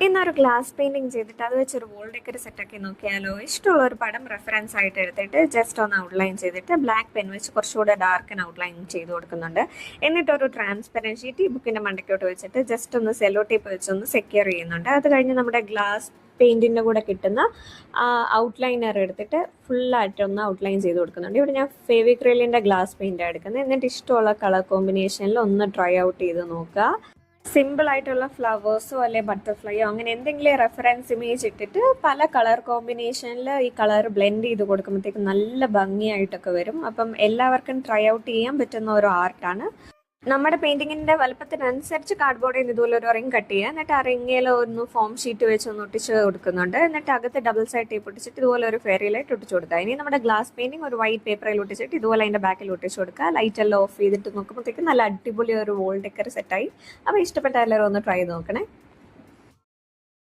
ഇന്നൊരു glass painting ചെയ്തിട്ട് അത് വെച്ചൊരു വോൾ ഡെക്കർ സെറ്റാക്കി നോക്കിയാലോ? ഇഷ്ടമുള്ള ഒരു പടം റെഫറൻസ് ആയിട്ട് എടുത്തിട്ട് ജസ്റ്റ് ഒന്ന് ഔട്ട്ലൈൻ ചെയ്തിട്ട് ബ്ലാക്ക് പെൻ വെച്ച് കുറച്ചുകൂടെ ഡാർക്ക് ഔട്ട്ലൈൻ ചെയ്ത് കൊടുക്കുന്നുണ്ട്. എന്നിട്ടൊരു ട്രാൻസ്പെറൻറ്റ് ഷീറ്റ് ഈ ബുക്കിന്റെ മണ്ടയ്ക്കോട്ട് വെച്ചിട്ട് ജസ്റ്റ് ഒന്ന് സെല്ലോ ടേപ്പ് വെച്ചൊന്ന് സെക്യൂർ ചെയ്യുന്നുണ്ട്. അത് കഴിഞ്ഞ് നമ്മുടെ ഗ്ലാസ് പെയിന്റിന്റെ കൂടെ കിട്ടുന്ന ഔട്ട്ലൈനർ എടുത്തിട്ട് ഫുള്ളായിട്ട് ഒന്ന് ഔട്ട്ലൈൻ ചെയ്ത് കൊടുക്കുന്നുണ്ട്. ഇവിടെ ഞാൻ ഫെവിക്രിലിന്റെ ഗ്ലാസ് പെയിന്റാണ് എടുക്കുന്നത്. എന്നിട്ട് ഇഷ്ടമുള്ള കളർ കോമ്പിനേഷനിൽ ഒന്ന് ട്രൈ ഔട്ട് ചെയ്ത് നോക്കുക. സിമ്പിൾ ആയിട്ടുള്ള ഫ്ലവേഴ്സോ അല്ലെ ബട്ടർഫ്ലൈയോ അങ്ങനെ എന്തെങ്കിലും റെഫറൻസ് ഇമേജ് ഇട്ടിട്ട് പല കളർ കോമ്പിനേഷനിൽ ഈ കളർ ബ്ലെൻഡ് ചെയ്ത് കൊടുക്കുമ്പോഴത്തേക്കും നല്ല ഭംഗിയായിട്ടൊക്കെ വരും. അപ്പം എല്ലാവർക്കും ട്രൈ ഔട്ട് ചെയ്യാൻ പറ്റുന്ന ഒരു ആർട്ടാണ്. നമ്മുടെ പെയിന്റിങ്ങിന്റെ വലുപ്പത്തിനനുസരിച്ച് കാർഡ്ബോർഡിൽ നിന്ന് ഇതുപോലെ ഒരു റിംഗ് കട്ട് ചെയ്യുക. എന്നിട്ട് ആ റിംഗിൽ ഒന്ന് ഫോം ഷീറ്റ് വെച്ച് ഒന്ന് ഒട്ടിച്ച് കൊടുക്കുന്നുണ്ട്. എന്നിട്ട് അകത്ത് ഡബിൾ സൈഡ് ടേപ്പ് ഒട്ടിച്ചിട്ട് ഇതുപോലെ ഒരു ഫെയറി ലൈറ്റ് ഒട്ടിച്ച് കൊടുക്കുക. ഇനി നമ്മുടെ ഗ്ലാസ് പെയിന്റിങ് ഒരു വൈറ്റ് പേപ്പറിൽ ഒട്ടിച്ചിട്ട് ഇതുപോലെ അതിന്റെ ബാക്കിൽ ഒട്ടിച്ച് കൊടുക്കുക. ലൈറ്റ് എല്ലാം ഓഫ് ചെയ്തിട്ട് നോക്കുമ്പോഴത്തേക്കും നല്ല അടിപൊളി ഒരു വോൾ ഡെക്കർ സെറ്റായി. അപ്പോൾ ഇഷ്ടപ്പെട്ട എല്ലാവരും ഒന്ന് ട്രൈ ചെയ്ത് നോക്കണേ.